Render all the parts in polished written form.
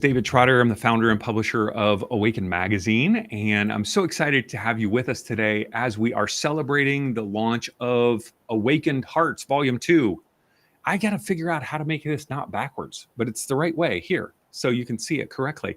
David Trotter. I'm the founder and publisher of Awaken Magazine, and I'm so excited to have you with us today as we are celebrating the launch of Awakened Hearts Volume 2. I got to figure out how to make this not backwards, but it's the right way here, so you can see it correctly.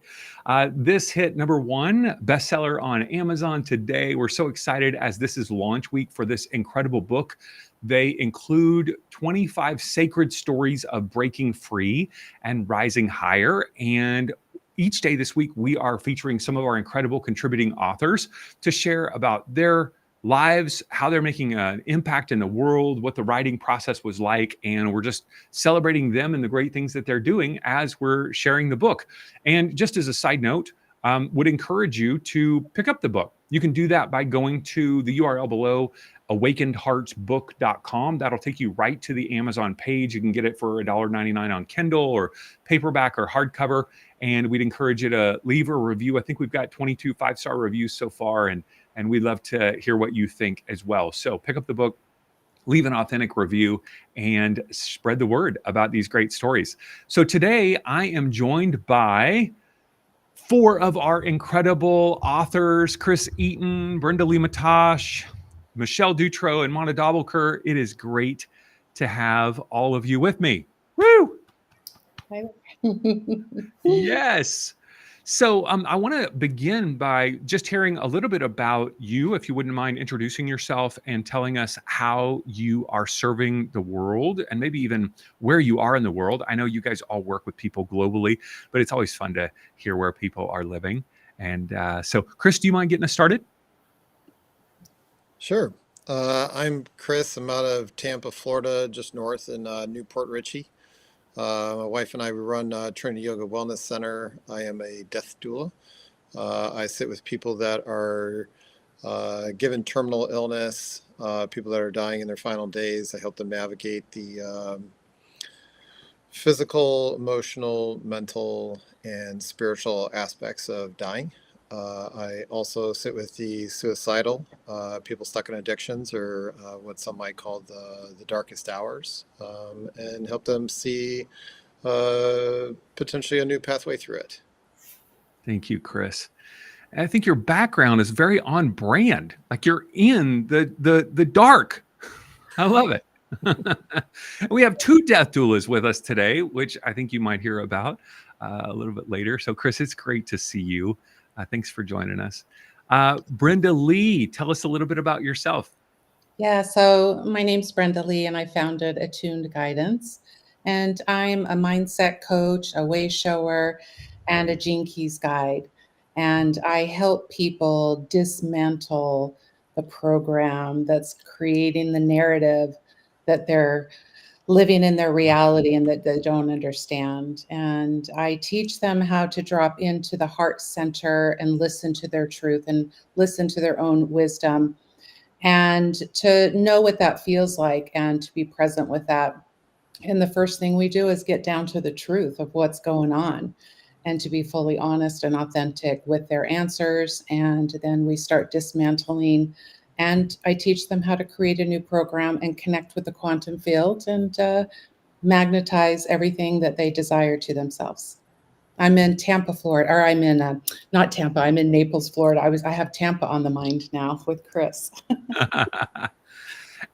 This hit #1 bestseller on Amazon today. We're so excited as this is launch week for this incredible book. They include 25 sacred stories of breaking free and rising higher. And each day this week, we are featuring some of our incredible contributing authors to share about their lives, how they're making an impact in the world, what the writing process was like. And we're just celebrating them and the great things that they're doing as we're sharing the book. And just as a side note, would encourage you to pick up the book. You can do that by going to the URL below, awakenedheartsbook.com. That'll take you right to the Amazon page. You can get it for $1.99 on Kindle or paperback or hardcover. And we'd encourage you to leave a review. I think we've got 22 5-star reviews so far, and we'd love to hear what you think as well. So pick up the book, leave an authentic review, and spread the word about these great stories. So today I am joined by 4 of our incredible authors: Chris Eaton, Brenda Mattausch, Michelle Dutro, and Manna Dabholkar. It is great to have all of you with me. Woo! Yes. So I want to begin by just hearing a little bit about you, if you wouldn't mind introducing yourself and telling us how you are serving the world and maybe even where you are in the world. I know you guys all work with people globally, but it's always fun to hear where people are living. And so, Chris, do you mind getting us started? Sure. I'm Chris. I'm out of Tampa, Florida, just north in Newport Richey. My wife and I run Trinity Yoga Wellness Center. I am a death doula. I sit with people that are given terminal illness, people that are dying in their final days. I help them navigate the physical, emotional, mental, and spiritual aspects of dying. I also sit with the suicidal, people stuck in addictions, or what some might call the darkest hours, and help them see potentially a new pathway through it. Thank you, Chris. And I think your background is very on brand. Like you're in the dark. I love it. We have 2 death doulas with us today, which I think you might hear about a little bit later. So, Chris, it's great to see you. Thanks for joining us. Brenda Lee, tell us a little bit about yourself. Yeah, so my name's Brenda Lee, and I founded Attuned Guidance. And I'm a mindset coach, a way shower, and a Gene Keys guide. And I help people dismantle the program that's creating the narrative that they're living in their reality and that they don't understand. And I teach them how to drop into the heart center and listen to their truth and listen to their own wisdom, and to know what that feels like and to be present with that. And the first thing we do is get down to the truth of what's going on and to be fully honest and authentic with their answers. And then we start dismantling, and I teach them how to create a new program and connect with the quantum field and magnetize everything that they desire to themselves. I'm in Tampa, Florida, or I'm in not Tampa. I'm in Naples, Florida. I have Tampa on the mind now with Chris.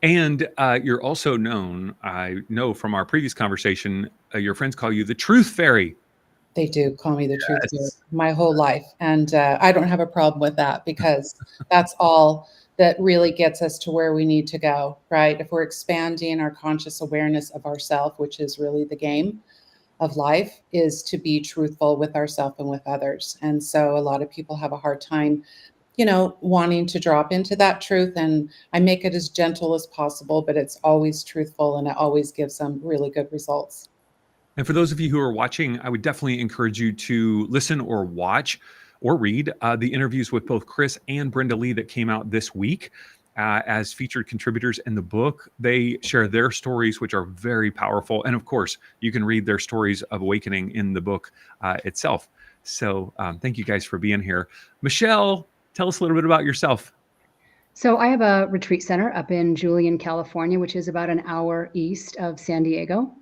And you're also known, I know from our previous conversation, your friends call you the Truth Fairy. They do call me the Truth Fairy my whole life. And I don't have a problem with that, because that's all that really gets us to where we need to go, right? If we're expanding our conscious awareness of ourself, which is really the game of life, is to be truthful with ourselves and with others. And so a lot of people have a hard time, wanting to drop into that truth. And I make it as gentle as possible, but it's always truthful, and it always gives them really good results. And for those of you who are watching, I would definitely encourage you to listen or watch or read the interviews with both Chris and Brenda Lee that came out this week as featured contributors in the book. They share their stories, which are very powerful. And of course, you can read their stories of awakening in the book itself. So thank you guys for being here. Michelle, tell us a little bit about yourself. So I have a retreat center up in Julian, California, which is about an hour east of San Diego.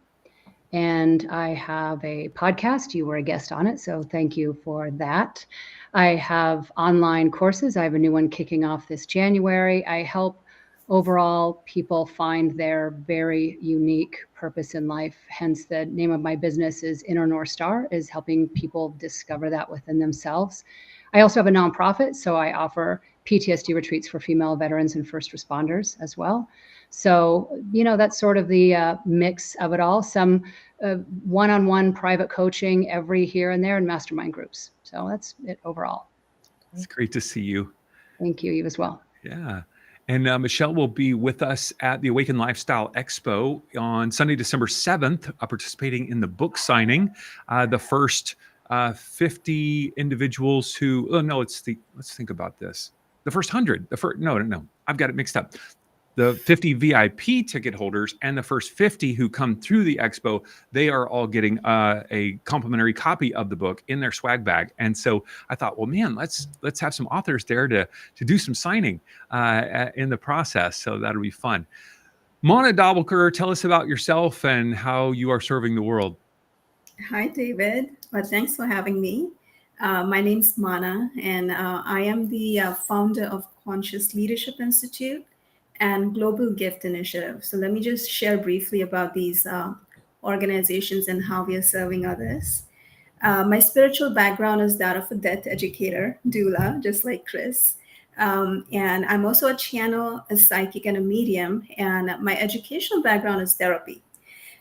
And I have a podcast. You were a guest on it, so thank you for that. I have online courses. I have a new one kicking off this January. I help overall people find their very unique purpose in life. Hence, the name of my business is Inner North Star, is helping people discover that within themselves. I also have a nonprofit, so I offer PTSD retreats for female veterans and first responders as well. So, that's sort of the mix of it all. Some one-on-one private coaching every here and there, and mastermind groups. So that's it overall. It's great to see you. Thank you. You as well. Yeah. And Michelle will be with us at the Awaken Lifestyle Expo on Sunday, December 7th, participating in the book signing. The first 50 individuals who, let's think about this. The first 100, no, I've got it mixed up. The 50 VIP ticket holders and the first 50 who come through the expo, they are all getting a complimentary copy of the book in their swag bag. And so I thought, well, man, let's have some authors there to do some signing in the process. So that'll be fun. Manna Dabholkar, tell us about yourself and how you are serving the world. Hi, David. Well, thanks for having me. My name's Manna, and I am the founder of Conscious Leadership Institute and Global Gift Initiative. So let me just share briefly about these organizations and how we are serving others. My spiritual background is that of a death educator, doula, just like Chris. And I'm also a channel, a psychic, and a medium. And my educational background is therapy.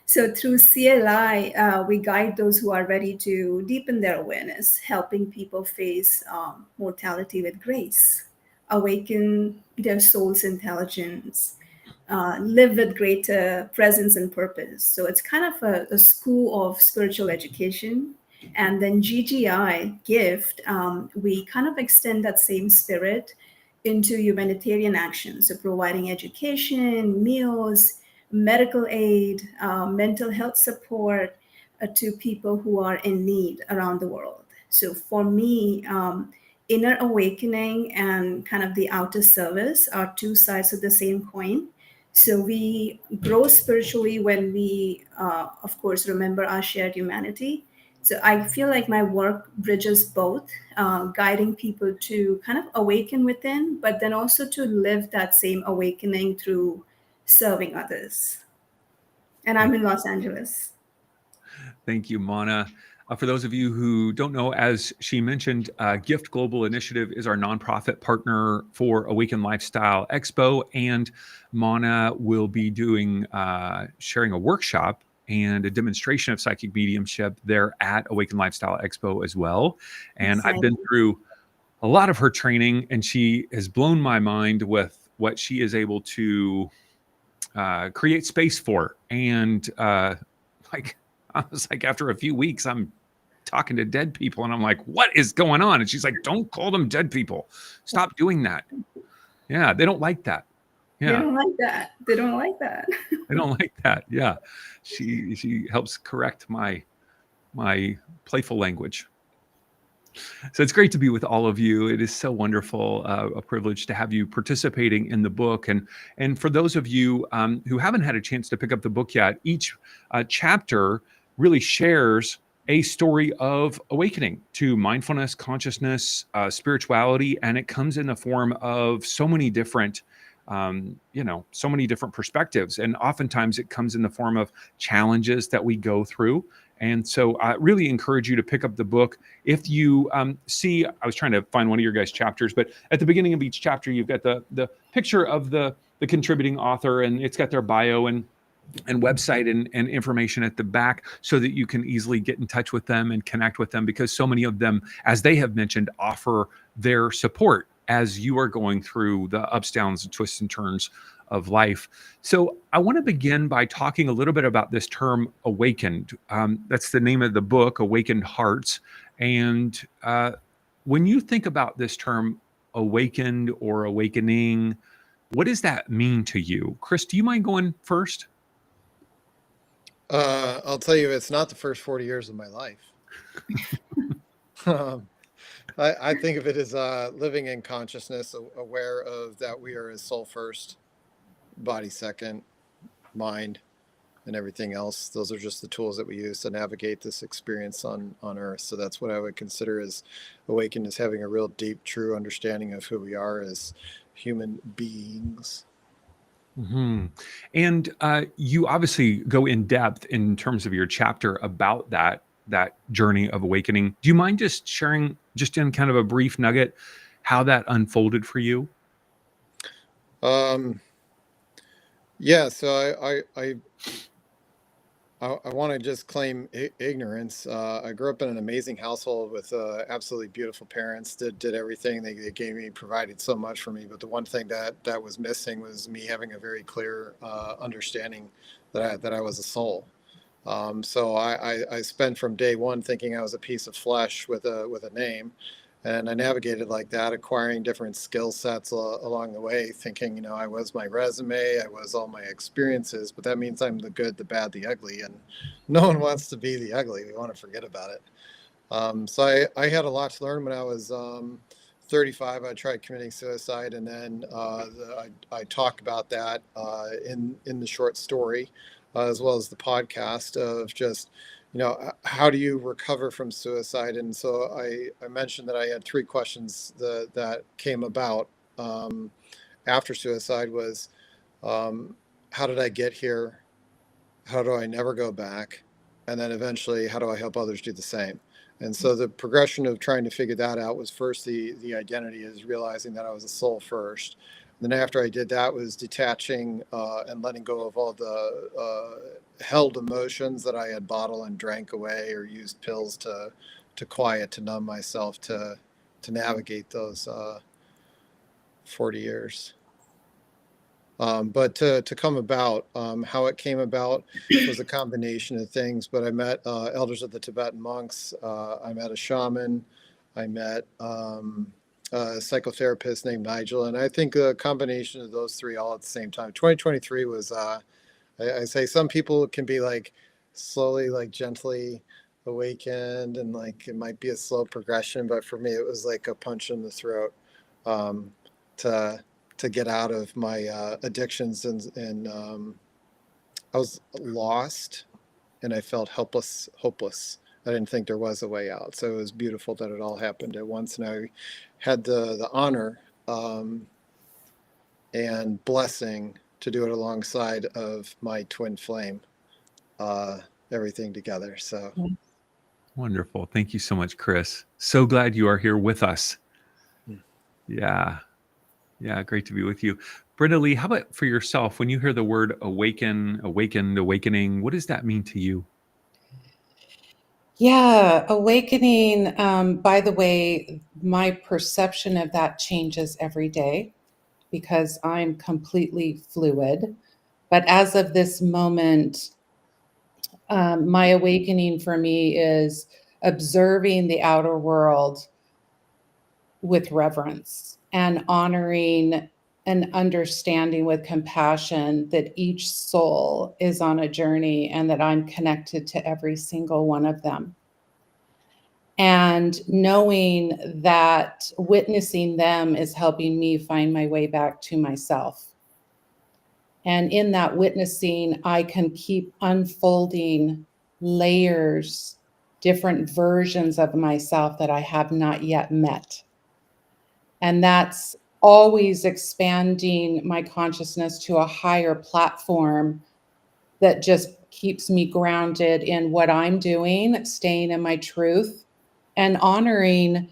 So through CLI, we guide those who are ready to deepen their awareness, helping people face mortality with grace, awaken their soul's intelligence, live with greater presence and purpose. So it's kind of a school of spiritual education. And then GGI, gift, we kind of extend that same spirit into humanitarian action. So providing education, meals, medical aid, mental health support to people who are in need around the world. So for me, inner awakening and kind of the outer service are two sides of the same coin. So we grow spiritually when we, of course, remember our shared humanity. So I feel like my work bridges both, guiding people to kind of awaken within, but then also to live that same awakening through serving others. And I'm in Los Angeles. Thank you, Manna. For those of you who don't know, as she mentioned, Gift Global Initiative is our nonprofit partner for Awaken Lifestyle Expo, and Manna will be doing sharing a workshop and a demonstration of psychic mediumship there at Awaken Lifestyle Expo as well. And I've been through a lot of her training, and she has blown my mind with what she is able to create space for. And I was like, after a few weeks, I'm talking to dead people and I'm like, what is going on? And she's like, don't call them dead people. Stop doing that. Yeah. They don't like that. Yeah. They don't like that. They don't like that. They don't like that. Yeah. She helps correct my playful language. So it's great to be with all of you. It is so wonderful, a privilege to have you participating in the book. And for those of you who haven't had a chance to pick up the book yet, each chapter really shares a story of awakening to mindfulness, consciousness, spirituality, and it comes in the form of so many different so many different perspectives. And oftentimes it comes in the form of challenges that we go through. And so I really encourage you to pick up the book. If you see, I was trying to find one of your guys' chapters, but at the beginning of each chapter, you've got the picture of the contributing author, and it's got their bio and website and information at the back so that you can easily get in touch with them and connect with them, because so many of them, as they have mentioned, offer their support as you are going through the ups, downs, and twists and turns of life. So I want to begin by talking a little bit about this term awakened. That's the name of the book, Awakened Hearts. And when you think about this term awakened or awakening, what does that mean to you? Chris, do you mind going first? I'll tell you, it's not the first 40 years of my life. I think of it as living in consciousness, aware of that we are as soul first, body second, mind and everything else. Those are just the tools that we use to navigate this experience on Earth. So that's what I would consider as awakened, as having a real deep, true understanding of who we are as human beings. Hmm. And you obviously go in depth in terms of your chapter about that journey of awakening. Do you mind just sharing, just in kind of a brief nugget, how that unfolded for you? Um, yeah, so I want to just claim ignorance. I grew up in an amazing household with absolutely beautiful parents that did everything. They gave me, provided so much for me. But the one thing that was missing was me having a very clear understanding that I was a soul. So I spent from day one thinking I was a piece of flesh with a name, and I navigated like that, acquiring different skill sets along the way, thinking, I was my resume, I was all my experiences, but that means I'm the good, the bad, the ugly, and no one wants to be the ugly. We want to forget about it. So I had a lot to learn when I was 35. I tried committing suicide, and then I talk about that in the short story, as well as the podcast of just, how do you recover from suicide? And so I mentioned that I had three questions that came about after suicide was, how did I get here? How do I never go back? And then eventually, how do I help others do the same? And so the progression of trying to figure that out was first the identity, is realizing that I was a soul first. And then after I did that was detaching and letting go of all the held emotions that I had bottled and drank away, or used pills to quiet, to numb myself, to navigate those 40 years. But to come about, how it came about was a combination of things. But I met elders of the Tibetan monks. I met a shaman. I met a psychotherapist named Nigel. And I think a combination of those three all at the same time. 2023 was, I say some people can be like slowly, like gently awakened, and like it might be a slow progression. But for me, it was like a punch in the throat. To to get out of my addictions, and I was lost, and I felt helpless, hopeless. I didn't think there was a way out. So it was beautiful that it all happened at once, and I had the honor and blessing to do it alongside of my twin flame, everything together. So Wonderful. Thank you so much, Chris. So glad you are here with us. Yeah. Yeah, great to be with you. Brenda Lee, how about for yourself? When you hear the word awaken, awakened, awakening, what does that mean to you? Yeah, awakening, by the way, my perception of that changes every day because I'm completely fluid. But as of this moment, my awakening for me is observing the outer world with reverence and honoring and understanding with compassion that each soul is on a journey and that I'm connected to every single one of them. And knowing that witnessing them is helping me find my way back to myself. And in that witnessing, I can keep unfolding layers, different versions of myself that I have not yet met. And that's always expanding my consciousness to a higher platform that just keeps me grounded in what I'm doing, staying in my truth, and honoring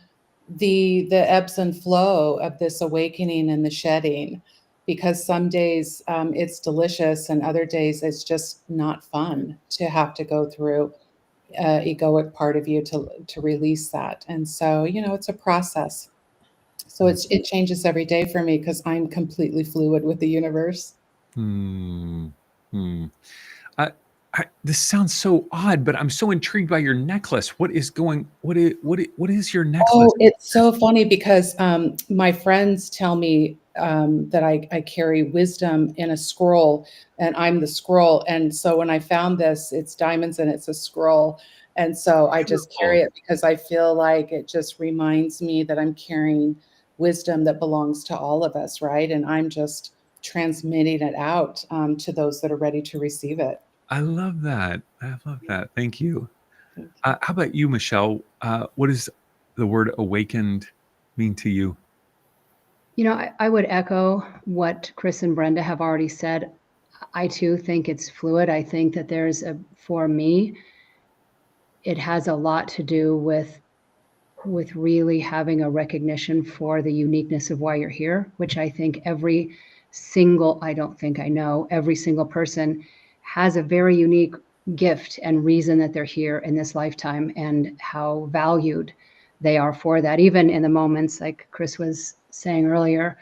the ebbs and flow of this awakening and the shedding. Because some days it's delicious, and other days it's just not fun to have to go through egoic part of you to release that. And so, it's a process. So it changes every day for me because I'm completely fluid with the universe. Hmm. Hmm. This sounds so odd, but I'm so intrigued by your necklace. What is going? What is your necklace? Oh, it's so funny because my friends tell me that I carry wisdom in a scroll, and I'm the scroll. And so when I found this, it's diamonds and it's a scroll. And so I just carry Beautiful. it because I feel like it just reminds me that I'm carrying wisdom that belongs to all of us, right? And I'm just transmitting it out to those that are ready to receive it. I love that. I love that. Thank you. Thank you. How about you, Michelle? What does the word awakened mean to you? I would echo what Chris and Brenda have already said. I too think it's fluid. I think that for me, it has a lot to do with really having a recognition for the uniqueness of why you're here, which I think every single person has a very unique gift and reason that they're here in this lifetime and how valued they are for that. Even in the moments like Chris was saying earlier,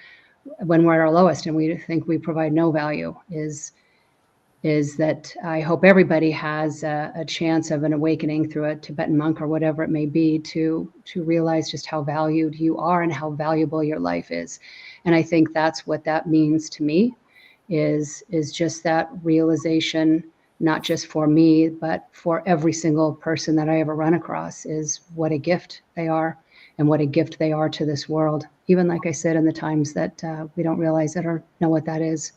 when we're at our lowest and we think we provide no value, is that I hope everybody has a chance of an awakening through a Tibetan monk or whatever it may be to realize just how valued you are and how valuable your life is. And I think that's what that means to me is just that realization, not just for me, but for every single person that I ever run across, is what a gift they are and what a gift they are to this world. Even like I said, in the times that we don't realize it or know what that is.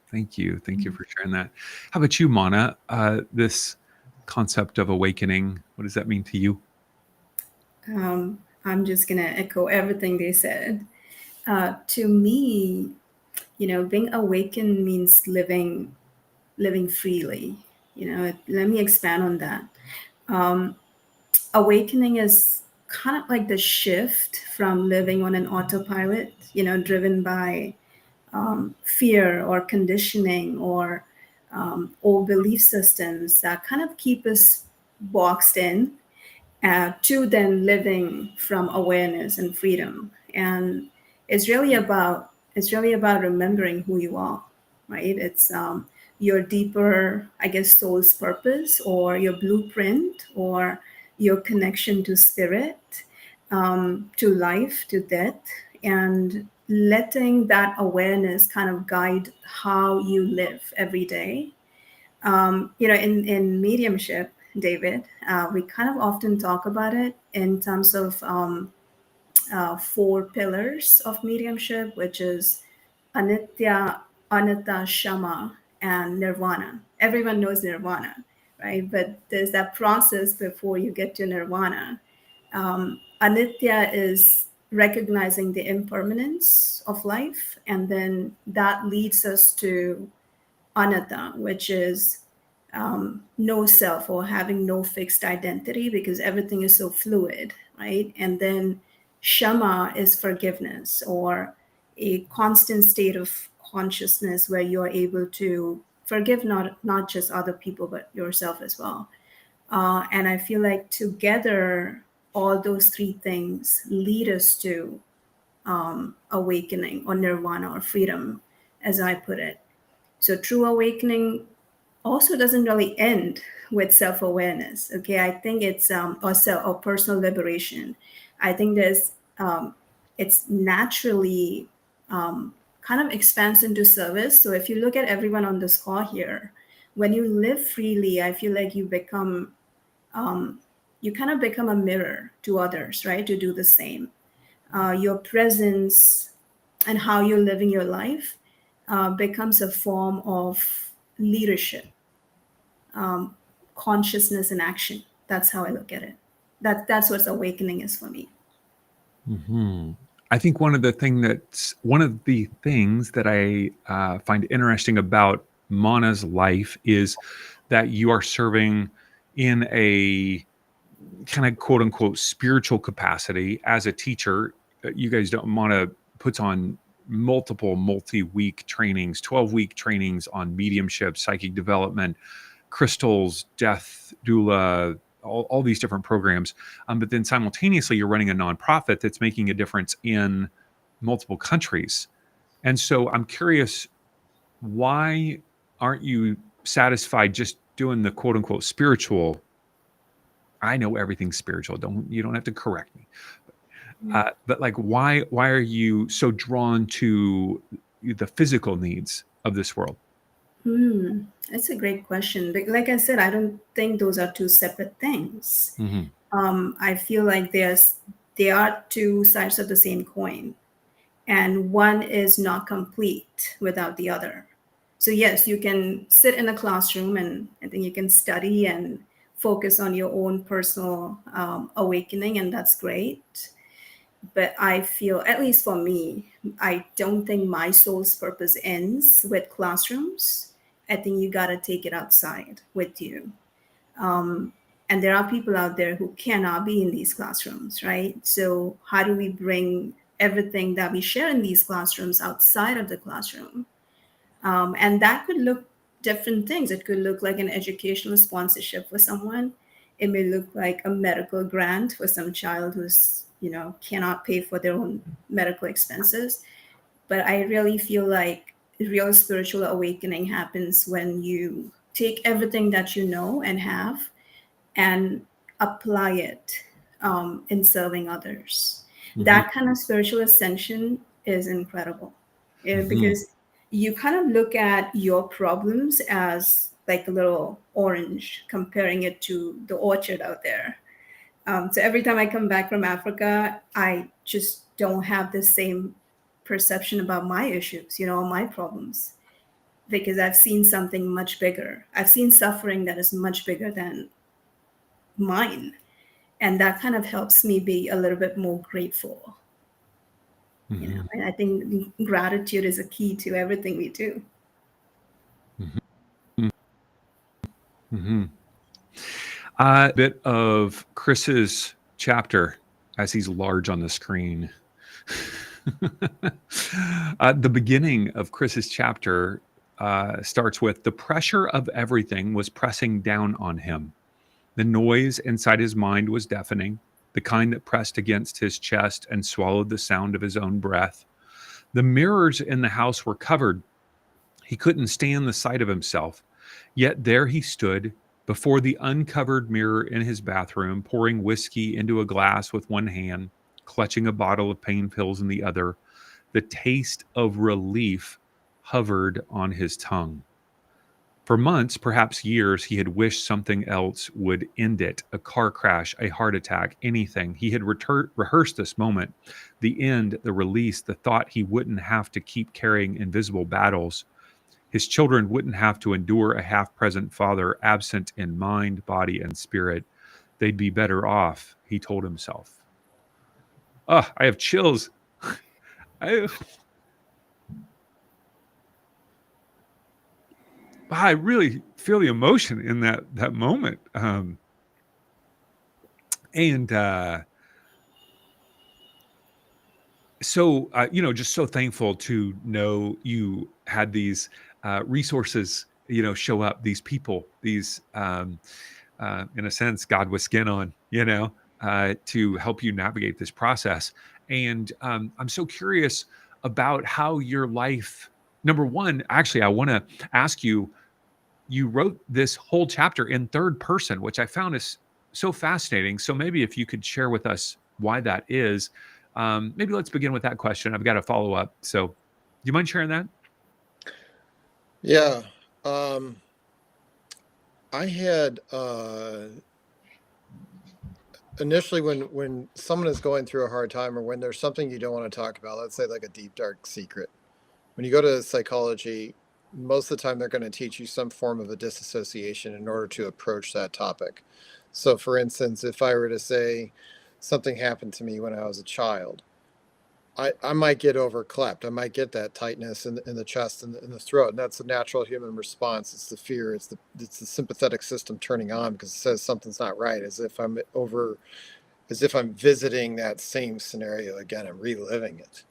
Thank you. Thank you for sharing that. How about you, Manna? This concept of awakening, what does that mean to you? I'm just going to echo everything they said. To me, being awakened means living freely. Let me expand on that. Awakening is kind of like the shift from living on an autopilot, driven by fear or conditioning or old belief systems that kind of keep us boxed in, to then living from awareness and freedom. And it's really about remembering who you are, right? It's your deeper, I guess, soul's purpose or your blueprint or your connection to spirit, to life, to death, and letting that awareness kind of guide how you live every day. In mediumship, David, we kind of often talk about it in terms of four pillars of mediumship, which is anitya, anatta, shama, and nirvana. Everyone knows nirvana, right? But there's that process before you get to nirvana. Anitya is recognizing the impermanence of life, and then that leads us to anatta, which is no self or having no fixed identity because everything is so fluid, right? And then shama is forgiveness or a constant state of consciousness where you're able to forgive not just other people but yourself as well. And I feel like together, all those three things lead us to awakening or nirvana or freedom, as I put it. So true awakening also doesn't really end with self-awareness. Okay, I think it's or personal liberation. I think it's naturally kind of expands into service. So if you look at everyone on this call here, when you live freely, I feel like you kind of become a mirror to others, right? To do the same. Your presence and how you're living your life becomes a form of leadership, consciousness and action. That's how I look at it. That's what awakening is for me. I think one of the things that I find interesting about Mana's life is that you are serving in a kind of quote unquote spiritual capacity as a teacher. You guys don't Mana puts on multiple multi-week trainings, 12-week trainings on mediumship, psychic development, crystals, death doula, all these different programs. But then simultaneously, you're running a nonprofit that's making a difference in multiple countries. And so I'm curious, why aren't you satisfied just doing the quote unquote spiritual? I know everything's spiritual. You don't have to correct me. But like, why are you so drawn to the physical needs of this world? That's a great question. Like I said, I don't think those are two separate things. Mm-hmm. I feel like they are two sides of the same coin, and one is not complete without the other. So yes, you can sit in a classroom and I think you can study and focus on your own personal awakening, and that's great. But I feel, at least for me, I don't think my soul's purpose ends with classrooms. I think you got to take it outside with you. Um, and there are people out there who cannot be in these classrooms, right? So, how do we bring everything that we share in these classrooms outside of the classroom? And that could look different things. It could look like an educational sponsorship for someone. It may look like a medical grant for some child who's, cannot pay for their own medical expenses. But I really feel like real spiritual awakening happens when you take everything that you know and have and apply it in serving others. Mhm. That kind of spiritual ascension is incredible. Mhm. Because you kind of look at your problems as like a little orange, comparing it to the orchard out there. So every time I come back from Africa, I just don't have the same perception about my issues, my problems, because I've seen something much bigger. I've seen suffering that is much bigger than mine. And that kind of helps me be a little bit more grateful, Mhm. and I think gratitude is a key to everything we do. Mhm. Mhm. Bit of Chris's chapter as he's large on the screen. The beginning of Chris's chapter starts with the pressure of everything was pressing down on him. The noise inside his mind was deafening, the kind that pressed against his chest and swallowed the sound of his own breath. The mirrors in the house were covered. He couldn't stand the sight of himself. Yet there he stood before the uncovered mirror in his bathroom, pouring whiskey into a glass with one hand, clutching a bottle of pain pills in the other. The taste of relief hovered on his tongue. For months, perhaps years, he had wished something else would end it, a car crash, a heart attack, anything. He had rehearsed this moment, the end, the release, the thought he wouldn't have to keep carrying invisible battles. His children wouldn't have to endure a half present father absent in mind, body, and spirit. They'd be better off, he told himself. Oh, I have chills. I, I really feel the emotion in that moment. And so just so thankful to know you had these resources, show up, these people, these in a sense God with skin on, to help you navigate this process. And I'm so curious about how your life, number one, actually I want to ask you, you wrote this whole chapter in third person, which I found is so fascinating. So maybe if you could share with us why that is. Maybe let's begin with that question. I've got a follow up. So, do you mind sharing that? Yeah. I had initially when someone is going through a hard time or when there's something you don't want to talk about, let's say like a deep dark secret. When you go to psychology, most of the time they're going to teach you some form of a disassociation in order to approach that topic. So for instance, if I were to say something happened to me when I was a child, I might get overclapped. I might get that tightness in the chest and in the throat, and that's a natural human response. It's the fear. It's the sympathetic system turning on because it says something's not right, as if I'm visiting that same scenario again. I'm reliving it.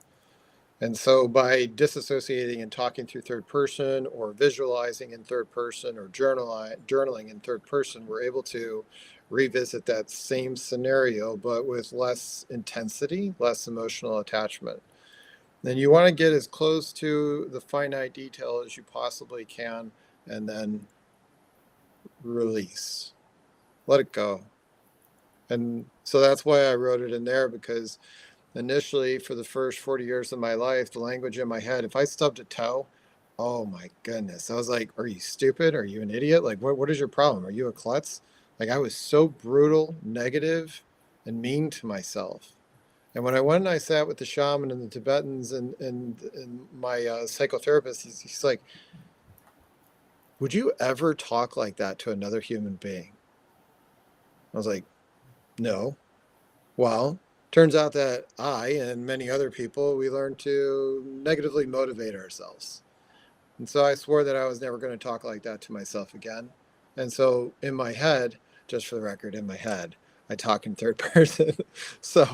And so by disassociating and talking through third person or visualizing in third person or journaling in third person, we're able to revisit that same scenario, but with less intensity, less emotional attachment. Then you want to get as close to the finite detail as you possibly can, and then release, let it go. And so that's why I wrote it in there, because initially for the first 40 years of my life, the language in my head, if I stubbed a toe, oh my goodness, I was like, are you stupid? Are you an idiot? Like, what is your problem? Are you a klutz? Like, I was so brutal, negative, and mean to myself. And when I went and I sat with the shaman and the Tibetans and my psychotherapist, he's like, would you ever talk like that to another human being? I was like, no. Well, turns out that I and many other people, we learn to negatively motivate ourselves. And so I swore that I was never going to talk like that to myself again. And so in my head, just for the record, in my head, I talk in third person. So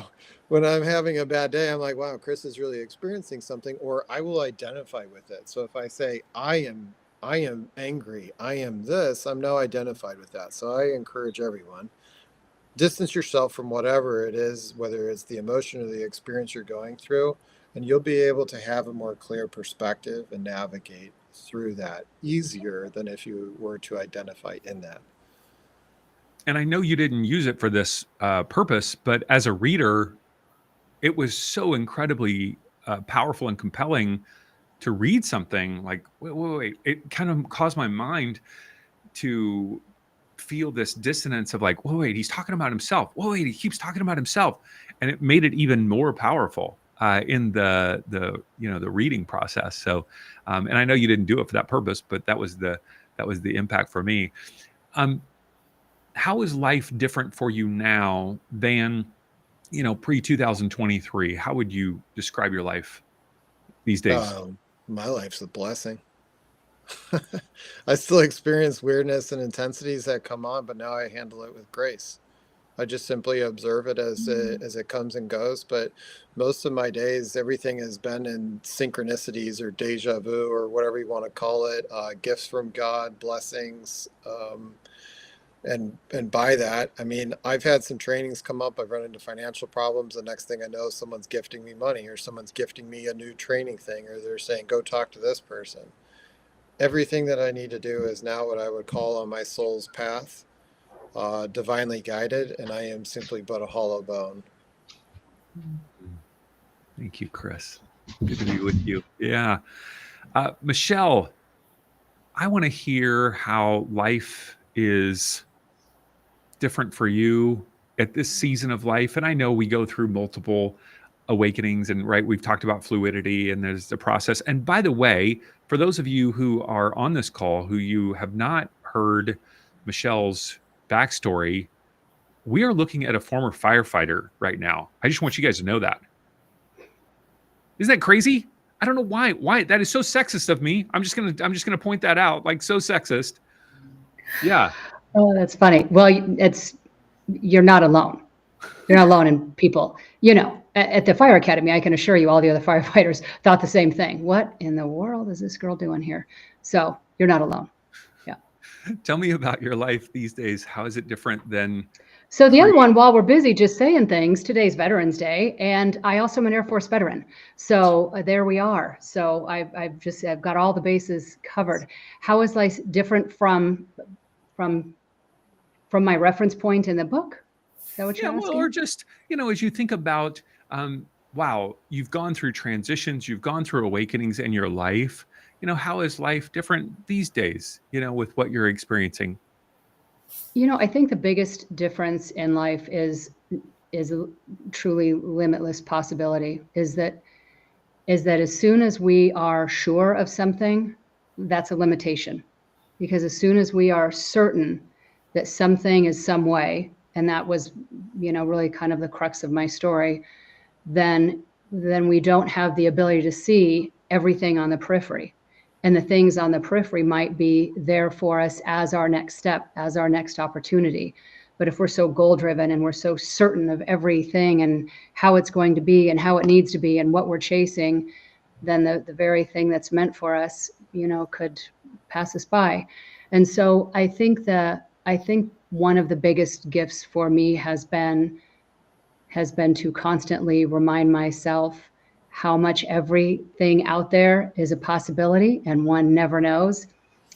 when I'm having a bad day, I'm like, wow, Chris is really experiencing something, or I will identify with it. So if I say, I am angry, I am this, I'm now identified with that. So I encourage everyone, distance yourself from whatever it is, whether it's the emotion or the experience you're going through, and you'll be able to have a more clear perspective and navigate through that easier than if you were to identify in that. And I know you didn't use it for this purpose, but as a reader, it was so incredibly powerful and compelling to read something like, wait. It kind of caused my mind to feel this dissonance of like, wait, he's talking about himself. Wait, he keeps talking about himself. And it made it even more powerful in the reading process. So, and I know you didn't do it for that purpose, but that was the impact for me. How is life different for you now than, pre 2023? How would you describe your life these days? My life's a blessing. I still experience weirdness and intensities that come on, but now I handle it with grace. I just simply observe it as it comes and goes. But most of my days, everything has been in synchronicities or deja vu or whatever you want to call it, gifts from God, blessings. And by that, I mean, I've had some trainings come up. I've run into financial problems. The next thing I know, someone's gifting me money, or someone's gifting me a new training thing, or they're saying, go talk to this person. Everything that I need to do is now what I would call on my soul's path, divinely guided, and I am simply but a hollow bone. Thank you, Chris. Good to be with you. Yeah. Michelle, I want to hear how life is different for you at this season of life. And I know we go through multiple awakenings, and right, we've talked about fluidity and there's the process. And by the way, for those of you who are on this call who you have not heard Michelle's backstory, we are looking at a former firefighter right now. I just want you guys to know that. Isn't that crazy? I don't know why that is so sexist of me. I'm just gonna point that out, like, so sexist. Yeah. Oh, that's funny. Well, you're not alone. You're not alone in people. At the fire academy, I can assure you all the other firefighters thought the same thing. What in the world is this girl doing here? So you're not alone. Yeah. Tell me about your life these days. How is it different than... So the other one, while we're busy just saying things, today's Veterans Day, and I also am an Air Force veteran. So there we are. So I've got all the bases covered. How is life different from my reference point in the book? Is that what you're asking? Well, or just, as you think about, wow, you've gone through transitions, you've gone through awakenings in your life. How is life different these days, with what you're experiencing? I think the biggest difference in life is a truly limitless possibility, is that as soon as we are sure of something, that's a limitation. Because as soon as we are certain that something is some way, and that was, really kind of the crux of my story, then we don't have the ability to see everything on the periphery. And the things on the periphery might be there for us as our next step, as our next opportunity. But if we're so goal-driven and we're so certain of everything and how it's going to be and how it needs to be and what we're chasing, then the very thing that's meant for us, could pass us by. And so I think one of the biggest gifts for me has been to constantly remind myself how much everything out there is a possibility and one never knows.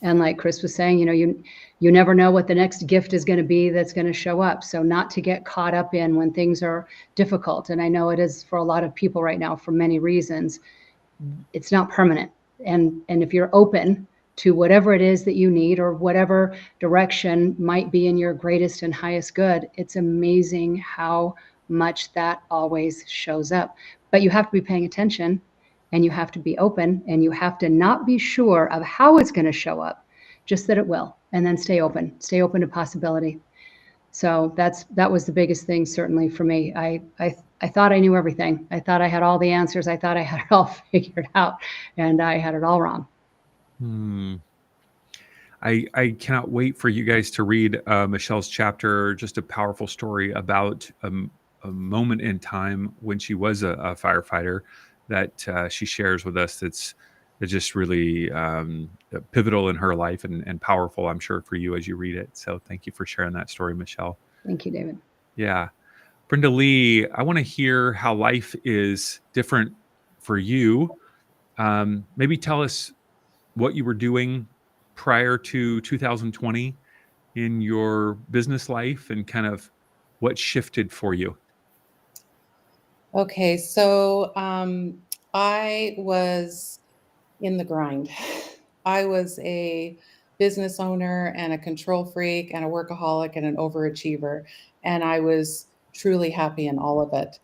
And like Chris was saying, you never know what the next gift is going to be that's going to show up. So not to get caught up in when things are difficult. And I know it is for a lot of people right now for many reasons. It's not permanent. And if you're open to whatever it is that you need or whatever direction might be in your greatest and highest good, it's amazing how much that always shows up. But you have to be paying attention, and you have to be open, and you have to not be sure of how it's going to show up. just that it will, and then stay open to possibility. So that was the biggest thing, certainly for me. I thought I knew everything. I thought I had all the answers. I thought I had it all figured out, and I had it all wrong. I cannot wait for you guys to read Michelle's chapter. Just a powerful story about a moment in time when she was a firefighter that she shares with us. It's just really pivotal in her life and powerful, I'm sure, for you as you read it. So thank you for sharing that story, Michelle. Thank you, David. Yeah. Brenda Lee, I want to hear how life is different for you. Maybe tell us what you were doing prior to 2020 in your business life and kind of what shifted for you. Okay, so I was in the grind. I was a business owner and a control freak and a workaholic and an overachiever. And I was truly happy in all of it.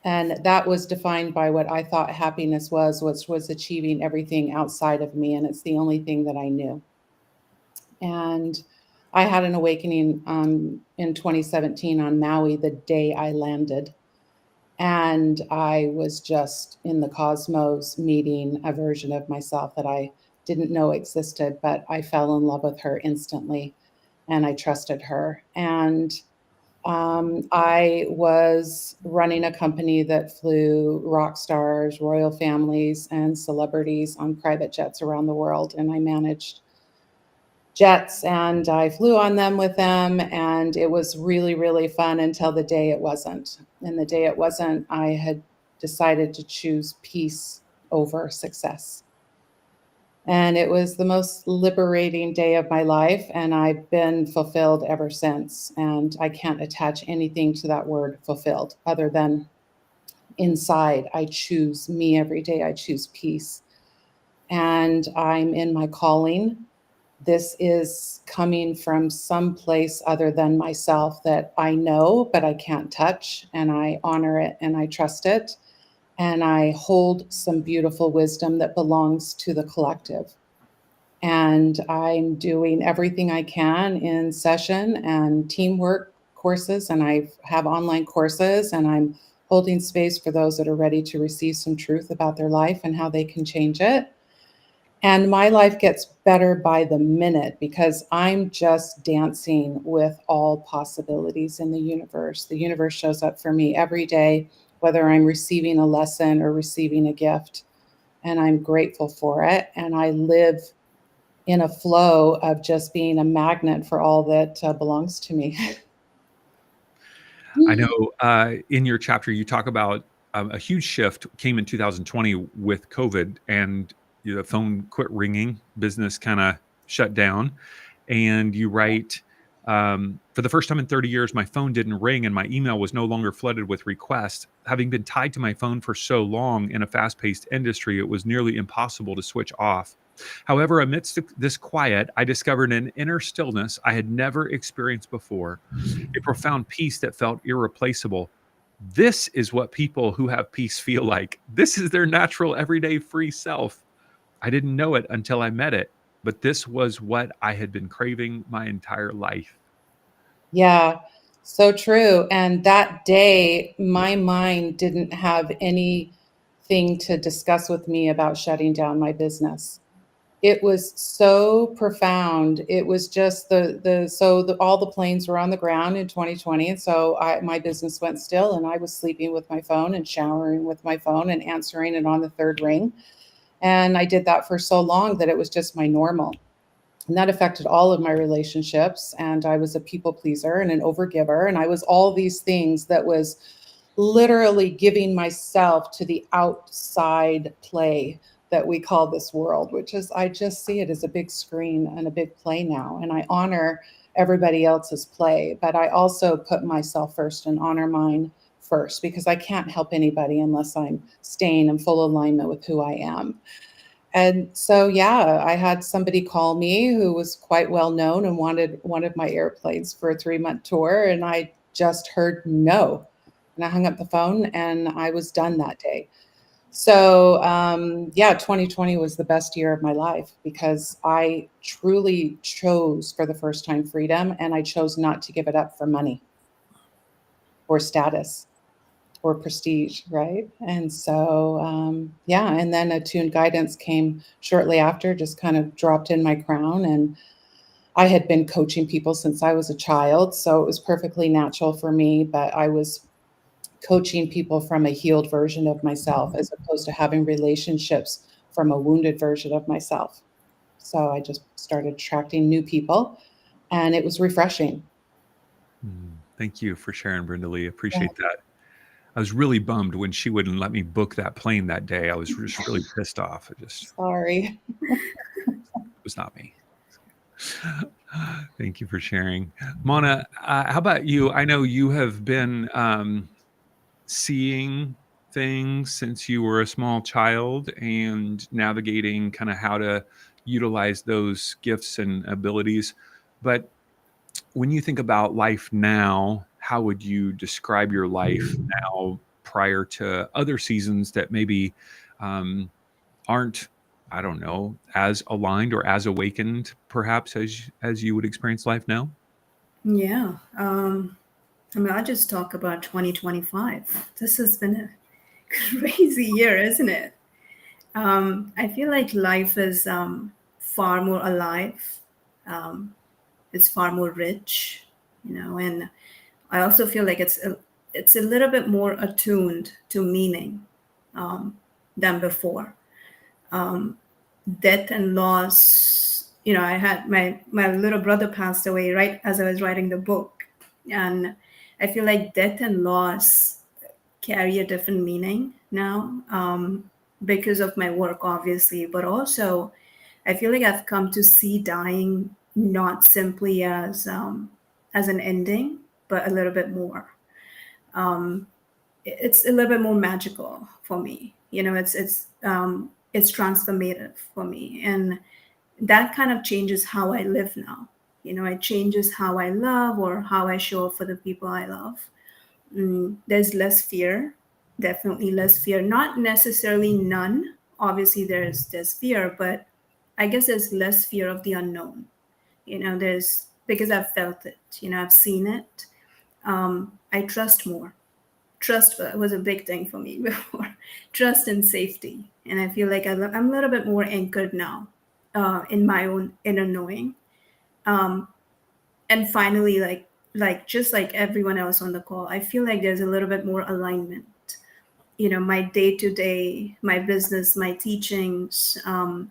And that was defined by what I thought happiness was, which was achieving everything outside of me. And it's the only thing that I knew. And I had an awakening in 2017 on Maui the day I landed. And I was just in the cosmos meeting a version of myself that I didn't know existed, but I fell in love with her instantly and I trusted her. And I was running a company that flew rock stars, royal families, and celebrities on private jets around the world. And I managed jets and I flew on them with them. And it was really, really fun until the day it wasn't. And the day it wasn't, I had decided to choose peace over success. And it was the most liberating day of my life. And I've been fulfilled ever since. And I can't attach anything to that word fulfilled other than inside. I choose me every day. I choose peace. And I'm in my calling. This is coming from some place other than myself that I know, but I can't touch. And I honor it and I trust it. And I hold some beautiful wisdom that belongs to the collective. And I'm doing everything I can in session and teamwork courses, and I have online courses, and I'm holding space for those that are ready to receive some truth about their life and how they can change it. And my life gets better by the minute because I'm just dancing with all possibilities in the universe. The universe shows up for me every day, whether I'm receiving a lesson or receiving a gift, and I'm grateful for it. And I live in a flow of just being a magnet for all that belongs to me. I know in your chapter, you talk about a huge shift came in 2020 with COVID and the phone quit ringing, business kind of shut down. And you write, for the first time in 30 years, my phone didn't ring and my email was no longer flooded with requests. Having been tied to my phone for so long in a fast paced industry, it was nearly impossible to switch off. However, amidst this quiet, I discovered an inner stillness I had never experienced before, a profound peace that felt irreplaceable. This is what people who have peace feel like. This is their natural, everyday, free self. I didn't know it until I met it, but this was what I had been craving my entire life. Yeah, so true. And that day, my mind didn't have anything to discuss with me about shutting down my business. It was so profound. It was just all the planes were on the ground in 2020, and so my business went still, and I was sleeping with my phone and showering with my phone and answering it on the third ring. And I did that for so long that it was just my normal. And that affected all of my relationships. And I was a people pleaser and an overgiver. And I was all these things that was literally giving myself to the outside play that we call this world, which is, I just see it as a big screen and a big play now. And I honor everybody else's play, but I also put myself first and honor mine first because I can't help anybody unless I'm staying in full alignment with who I am. And so, yeah, I had somebody call me who was quite well known and wanted one of my airplanes for a 3-month tour. And I just heard no. And I hung up the phone and I was done that day. So, 2020 was the best year of my life because I truly chose for the first time freedom, and I chose not to give it up for money or status or prestige, right? And so, and then attuned guidance came shortly after, just kind of dropped in my crown. And I had been coaching people since I was a child, so it was perfectly natural for me, but I was coaching people from a healed version of myself as opposed to having relationships from a wounded version of myself. So I just started attracting new people, and it was refreshing. Thank you for sharing, Brenda Lee. Yeah. Appreciate that. I was really bummed when she wouldn't let me book that plane that day. I was just really pissed off. It Sorry. was not me. Thank you for sharing. Manna, how about you? I know you have been seeing things since you were a small child and navigating kind of how to utilize those gifts and abilities. But when you think about life now, how would you describe your life now prior to other seasons that maybe aren't, I don't know, as aligned or as awakened, perhaps as you would experience life now? Yeah. I'll just talk about 2025. This has been a crazy year, isn't it? I feel like life is far more alive. Um, it's far more rich, and I also feel like it's a little bit more attuned to meaning than before. Um, Death and loss. I had my little brother passed away right as I was writing the book, and I feel like death and loss carry a different meaning now because of my work, obviously, but also I feel like I've come to see dying not simply as an ending, but a little bit more. Um, it's a little bit more magical for me. It's transformative for me, and that kind of changes how I live now. It changes how I love or how I show up for the people I love. There's less fear, definitely less fear. Not necessarily none. Obviously, there's fear, but I guess there's less fear of the unknown. There's because I've felt it. I've seen it. I trust more. Trust was a big thing for me before. Trust and safety, and I feel like I'm a little bit more anchored now in my own inner knowing. Um, and finally, like just like everyone else on the call, I feel like there's a little bit more alignment. My day to day, my business, my teachings,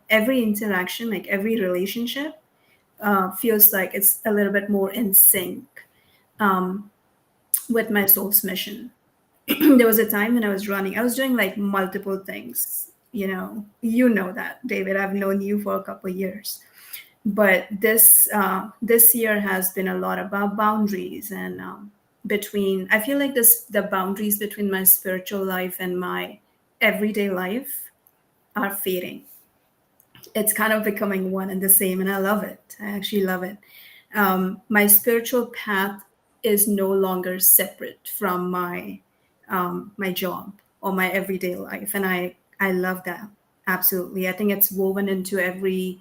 every interaction, like every relationship, feels like it's a little bit more in sync um, with my soul's mission. There was a time when I was doing like multiple things. You know that, David. I've known you for a couple of years, but this year has been a lot about boundaries and between. I feel like the boundaries between my spiritual life and my everyday life are fading. It's kind of becoming one and the same, and I love it. I actually love it. My spiritual path is no longer separate from my job or my everyday life, and I love that. Absolutely, I think it's woven into every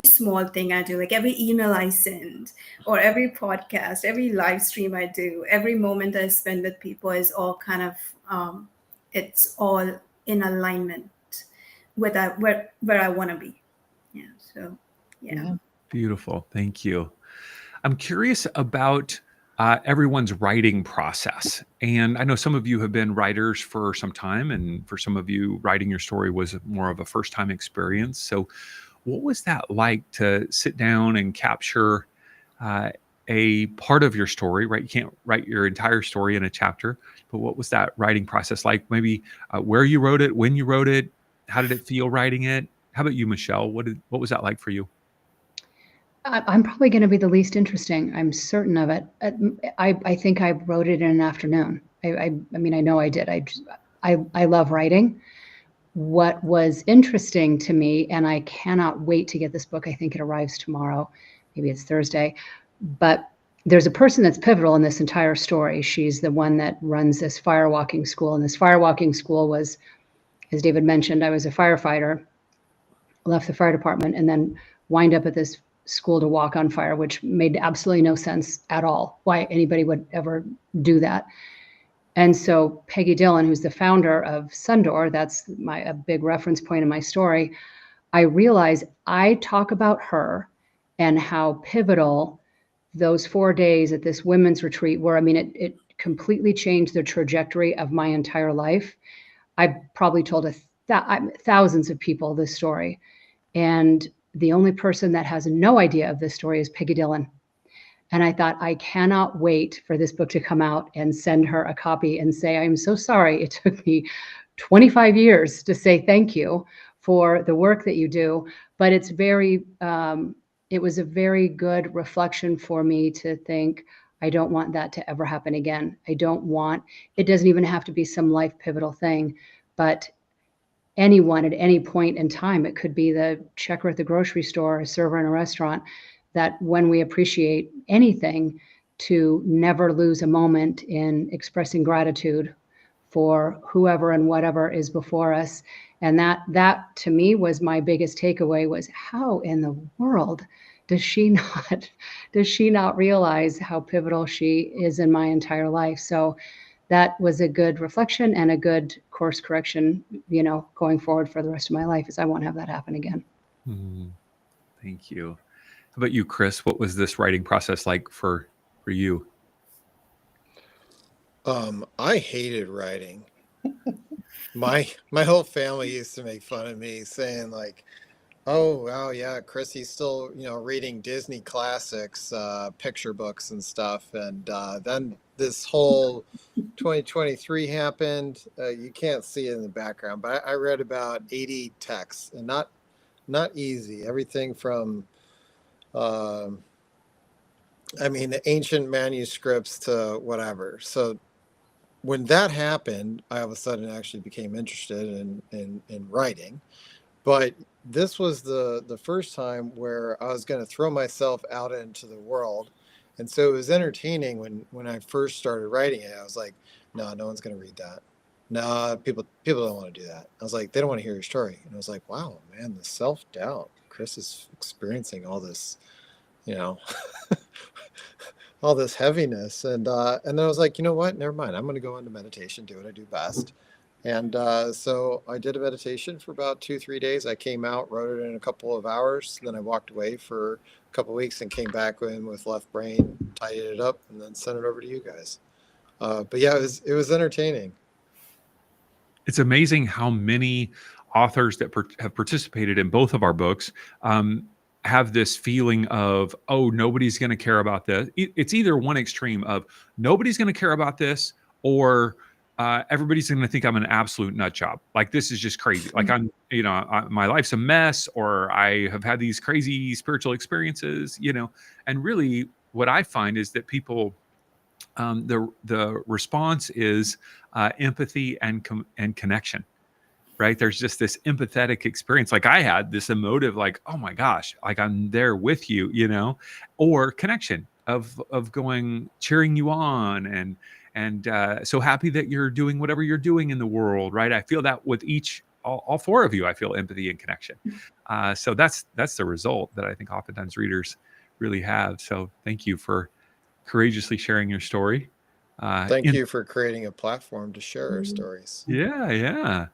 small thing I do, like every email I send, or every podcast, every live stream I do, every moment I spend with people is all kind of it's all in alignment with where I want to be. Yeah. So yeah. Yeah. Beautiful. Thank you. I'm curious about everyone's writing process. And I know some of you have been writers for some time, and for some of you, writing your story was more of a first time experience. So, what was that like to sit down and capture a part of your story, right? You can't write your entire story in a chapter, but what was that writing process like? Maybe where you wrote it, when you wrote it, how did it feel writing it? How about you, Michelle? What was that like for you? I'm probably going to be the least interesting. I'm certain of it. I think I wrote it in an afternoon. I mean, I know I did. I love writing. What was interesting to me, and I cannot wait to get this book. I think it arrives tomorrow. Maybe it's Thursday. But there's a person that's pivotal in this entire story. She's the one that runs this firewalking school. And this firewalking school was as David mentioned, I was a firefighter, left the fire department, and then wind up at this school to walk on fire, which made absolutely no sense at all, why anybody would ever do that. And so Peggy Dillon, who's the founder of Sundor, that's a big reference point in my story, I realize I talk about her and how pivotal those 4 days at this women's retreat were. I mean, it completely changed the trajectory of my entire life. I probably told thousands of people this story. And the only person that has no idea of this story is Peggy Dillon. And I thought, I cannot wait for this book to come out and send her a copy and say, I'm so sorry. It took me 25 years to say thank you for the work that you do. But it's it was a very good reflection for me to think, I don't want that to ever happen again. It doesn't even have to be some life pivotal thing, but anyone at any point in time, it could be the checker at the grocery store, a server in a restaurant, that when we appreciate anything, to never lose a moment in expressing gratitude for whoever and whatever is before us. And that to me was my biggest takeaway, was how in the world does she not realize how pivotal she is in my entire life? So that was a good reflection and a good course correction, going forward for the rest of my life, is I won't have that happen again. Thank you. How about you, Chris? What was this writing process like for you? I hated writing. My whole family used to make fun of me, saying like, "Oh, wow, yeah, Chris, he's still, reading Disney classics, picture books and stuff." And then this whole 2023 happened. You can't see it in the background, but I read about 80 texts, and not easy. Everything from, the ancient manuscripts to whatever. So when that happened, I all of a sudden actually became interested in writing. But this was the first time where I was going to throw myself out into the world. And so it was entertaining when I first started writing it. I was like, no one's going to read that. No, people don't want to do that. I was like, they don't want to hear your story. And I was like, wow, man, the self-doubt. Chris is experiencing all this, all this heaviness. And then I was like, you know what? Never mind. I'm going to go into meditation, do what I do best. And so I did a meditation for about 2-3 days. I came out, wrote it in a couple of hours. Then I walked away for a couple of weeks and came back in with left brain, tidied it up, and then sent it over to you guys. But yeah, it was entertaining. It's amazing how many authors that have participated in both of our books have this feeling of, oh, nobody's going to care about this. It's either one extreme of nobody's going to care about this, or everybody's going to think I'm an absolute nut job. Like, this is just crazy. Like, I'm, my life's a mess, or I have had these crazy spiritual experiences, and really what I find is that people, the response is empathy and connection, right? There's just this empathetic experience. Like, I had this emotive, like, oh my gosh, like I'm there with you, or connection of going, cheering you on, and so happy that you're doing whatever you're doing in the world, right? I feel that with all four of you. I feel empathy and connection. So that's the result that I think oftentimes readers really have. So thank you for courageously sharing your story. Thank you for creating a platform to share our stories. Yeah, of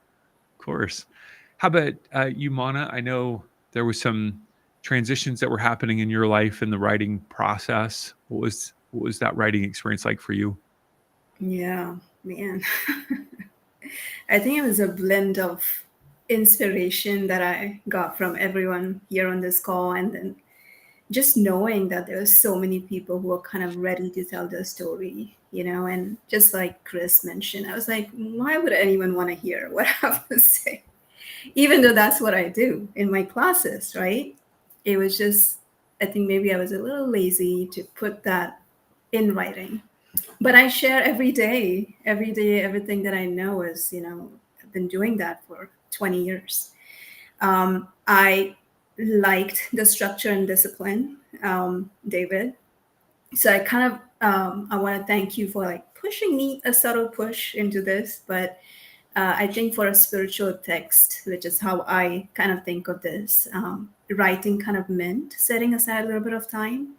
course. How about you, Manna? I know there was some transitions that were happening in your life in the writing process. What was that writing experience like for you? Yeah, man. I think it was a blend of inspiration that I got from everyone here on this call, and then just knowing that there are so many people who are kind of ready to tell their story, and just like Chris mentioned, I was like, why would anyone want to hear what I have to say? Even though that's what I do in my classes, right? It was just, I think maybe I was a little lazy to put that in writing. But I share every day, everything that I know is, I've been doing that for 20 years. I liked the structure and discipline, David. So I kind of, I want to thank you for like pushing me, a subtle push into this, but I think for a spiritual text, which is how I kind of think of this, writing kind of meant setting aside a little bit of time.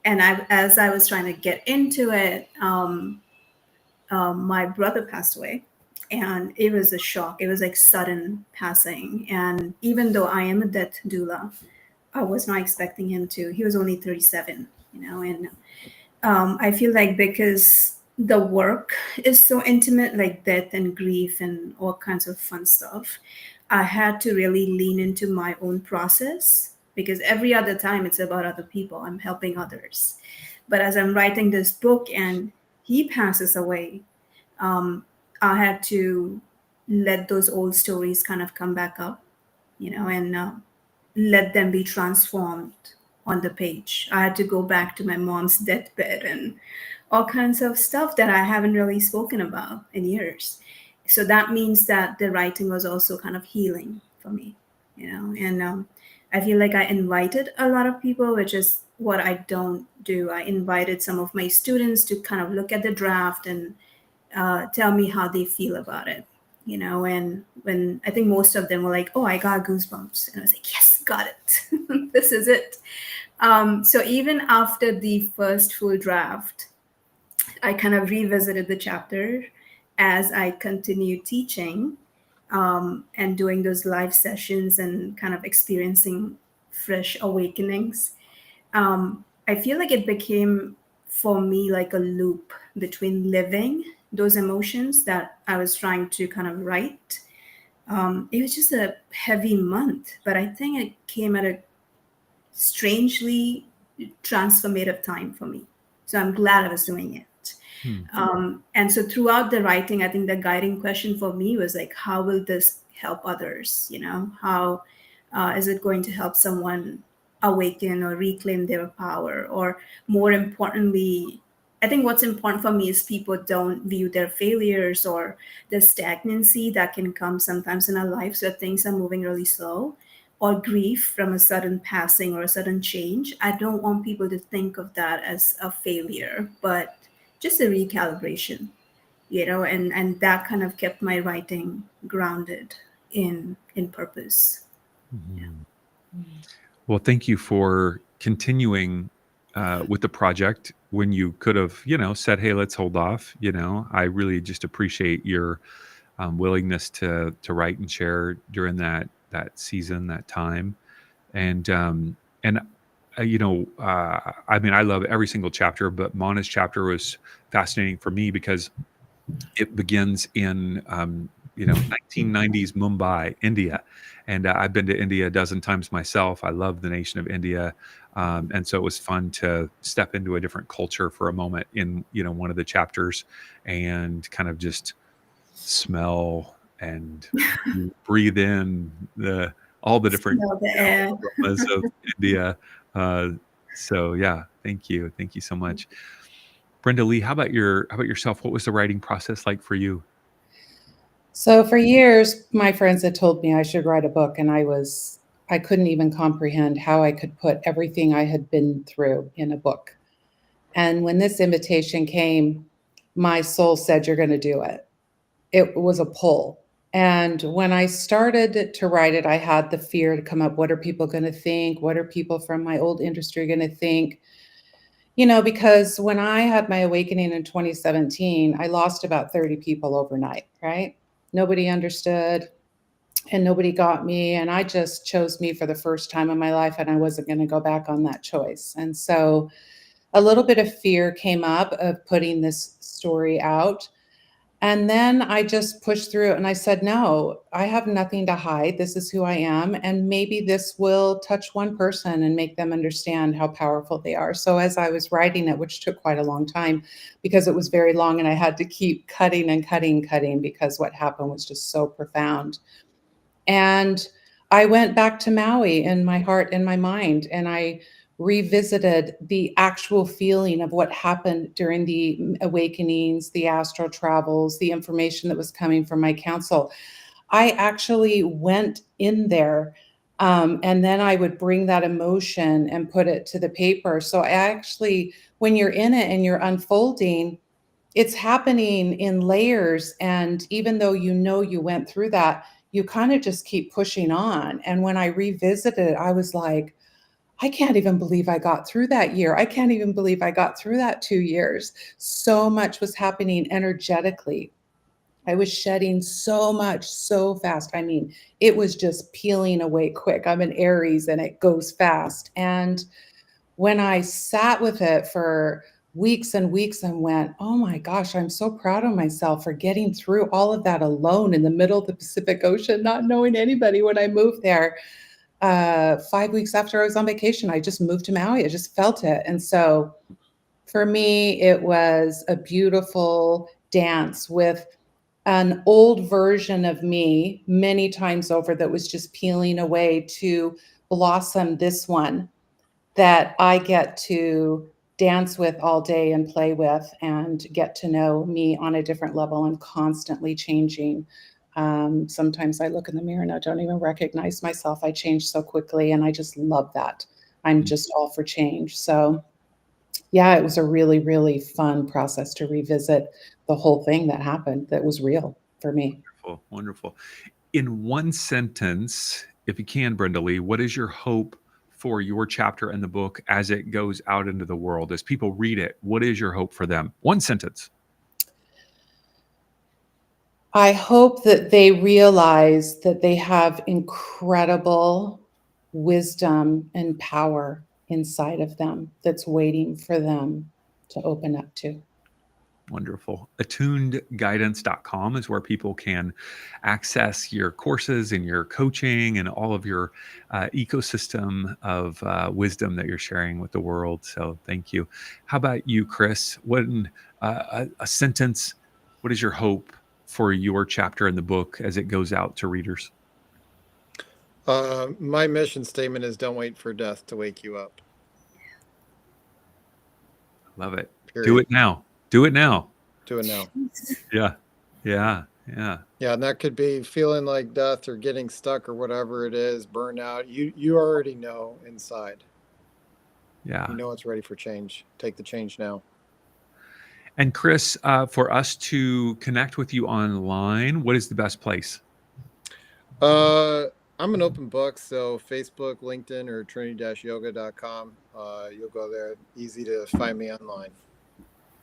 And as I was trying to get into it, my brother passed away, and it was a shock. It was like sudden passing. And even though I am a death doula, I was not expecting him to. He was only 37, and I feel like because the work is so intimate, like death and grief and all kinds of fun stuff, I had to really lean into my own process, because every other time it's about other people. I'm helping others. But as I'm writing this book and he passes away, I had to let those old stories kind of come back up, and let them be transformed on the page. I had to go back to my mom's deathbed and all kinds of stuff that I haven't really spoken about in years. So that means that the writing was also kind of healing for me, and I feel like I invited a lot of people, which is what I don't do. I invited some of my students to kind of look at the draft and tell me how they feel about it. And when I think most of them were like, "Oh, I got goosebumps," and I was like, "Yes, got it. This is it." So even after the first full draft, I kind of revisited the chapter as I continued teaching, and doing those live sessions and kind of experiencing fresh awakenings. I feel like it became for me like a loop between living those emotions that I was trying to kind of write. It was just a heavy month, but I think it came at a strangely transformative time for me. So I'm glad I was doing it. And so throughout the writing, I think the guiding question for me was like, how will this help others? How is it going to help someone awaken or reclaim their power? Or more importantly, I think what's important for me is people don't view their failures or the stagnancy that can come sometimes in our lives where things are moving really slow, or grief from a sudden passing or a sudden change. I don't want people to think of that as a failure, but just a recalibration, and that kind of kept my writing grounded in purpose. Mhm. Well, thank you for continuing with the project when you could have, said, "Hey, let's hold off." I really just appreciate your willingness to write and share during that season, that time, and I mean, I love every single chapter, but Manna's chapter was fascinating for me because it begins in 1990s Mumbai, India, and I've been to India a dozen times myself. I love the nation of India, and so it was fun to step into a different culture for a moment in one of the chapters, and kind of just smell and breathe in all the different Smell the air. aromas of India. Uh, so yeah, thank you so much. Brenda Lee, how about yourself? What was the writing process like for you? So for years, my friends had told me I should write a book, and I couldn't even comprehend how I could put everything I had been through in a book. And when this invitation came, my soul said, "You're going to do it." It was a pull. And when I started to write it, I had the fear to come up. What are people going to think? What are people from my old industry going to think? Because when I had my awakening in 2017, I lost about 30 people overnight, right? Nobody understood and nobody got me. And I just chose me for the first time in my life, and I wasn't going to go back on that choice. And so a little bit of fear came up of putting this story out. And then I just pushed through and I said, "No, I have nothing to hide. This is who I am. And maybe this will touch one person and make them understand how powerful they are." So as I was writing it, which took quite a long time because it was very long and I had to keep cutting and cutting, cutting because what happened was just so profound. And I went back to Maui in my heart and my mind, and I revisited the actual feeling of what happened during the awakenings, the astral travels, the information that was coming from my council. I actually went in there, and then I would bring that emotion and put it to the paper. So I actually, when you're in it and you're unfolding, it's happening in layers. And even though you went through that, you kind of just keep pushing on. And when I revisited it, I was like, I can't even believe I got through that year. I can't even believe I got through that 2 years. So much was happening energetically. I was shedding so much so fast. I mean, it was just peeling away quick. I'm an Aries and it goes fast. And when I sat with it for weeks and weeks and went, oh my gosh, I'm so proud of myself for getting through all of that alone in the middle of the Pacific Ocean, not knowing anybody when I moved there. 5 weeks after I was on vacation, I just moved to Maui. I just felt it. And so for me, it was a beautiful dance with an old version of me many times over that was just peeling away to blossom this one that I get to dance with all day and play with and get to know me on a different level and constantly changing. Sometimes I look in the mirror and I don't even recognize myself. I change so quickly and I just love that. I'm just all for change. So yeah, it was a really, really fun process to revisit the whole thing that happened that was real for me. Wonderful, wonderful. In one sentence, if you can, Brenda Lee, what is your hope for your chapter in the book as it goes out into the world? As people read it, what is your hope for them? One sentence. I hope that they realize that they have incredible wisdom and power inside of them that's waiting for them to open up to. Wonderful. Attunedguidance.com is where people can access your courses and your coaching and all of your ecosystem of wisdom that you're sharing with the world. So thank you. How about you, Chris? What a sentence, what is your hope for your chapter in the book as it goes out to readers? My mission statement is don't wait for death to wake you up. Love it. Period. Do it now. Do it now. Do it now. Yeah. Yeah. Yeah, and that could be feeling like death or getting stuck or whatever it is, burnout. You already know inside. Yeah. You know it's ready for change. Take the change now. And Chris, for us to connect with you online, what is the best place? I'm an open book, so Facebook, LinkedIn, or trinity-yoga.com. You'll go there. Easy to find me online.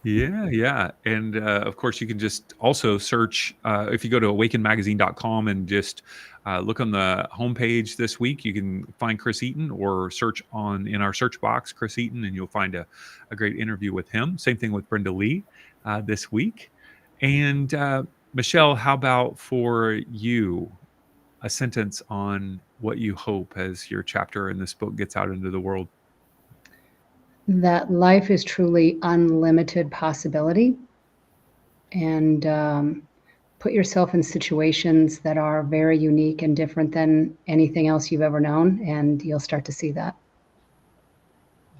Yeah. And of course, you can just also search, if you go to awakenmagazine.com and just look on the homepage this week, you can find Chris Eaton, or search in our search box, Chris Eaton, and you'll find a great interview with him. Same thing with Brenda Lee this week. And Michelle, how about for you? A sentence on what you hope as your chapter in this book gets out into the world. That life is truly unlimited possibility, and put yourself in situations that are very unique and different than anything else you've ever known, and you'll start to see that.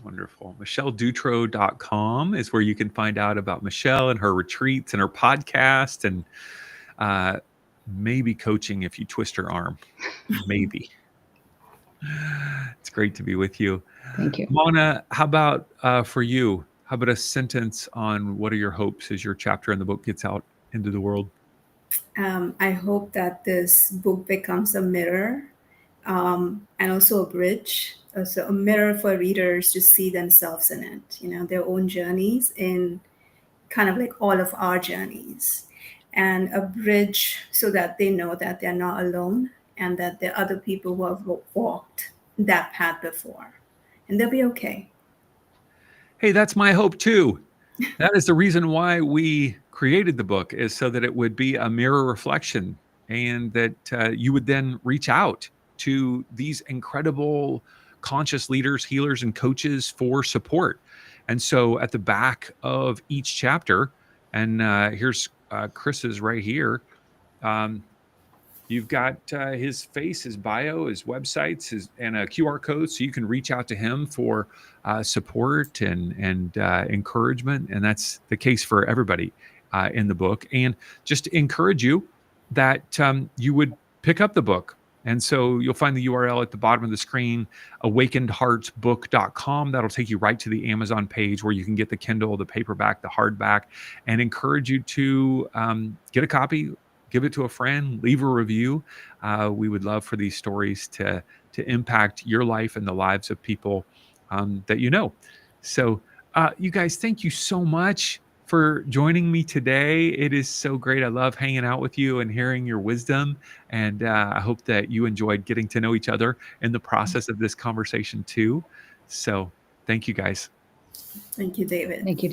Wonderful. MichelleDutro.com is where you can find out about Michelle and her retreats and her podcast, and maybe coaching if you twist her arm. Maybe. It's great to be with you. Thank you. Manna, how about for you? How about a sentence on what are your hopes as your chapter in the book gets out into the world? I hope that this book becomes a mirror, and also a bridge, also a mirror for readers to see themselves in it, their own journeys, in kind of like all of our journeys, and a bridge so that they know that they're not alone and that there are other people who have walked that path before, and they'll be okay. Hey, that's my hope too. That is the reason why we created the book, is so that it would be a mirror reflection, and that you would then reach out to these incredible conscious leaders, healers, and coaches for support. And so at the back of each chapter, and here's Chris's right here, you've got his face, his bio, his websites, and a QR code, so you can reach out to him for support and encouragement. And that's the case for everybody in the book. And just to encourage you that you would pick up the book And so you'll find the URL at the bottom of the screen, awakenedheartsbook.com. That'll take you right to the Amazon page where you can get the Kindle, the paperback, the hardback, and encourage you to get a copy, give it to a friend, leave a review. We would love for these stories to impact your life and the lives of people that you know. So you guys, thank you so much for joining me today. It is so great. I love hanging out with you and hearing your wisdom. And I hope that you enjoyed getting to know each other in the process of this conversation too. So thank you guys. Thank you, David. Thank you,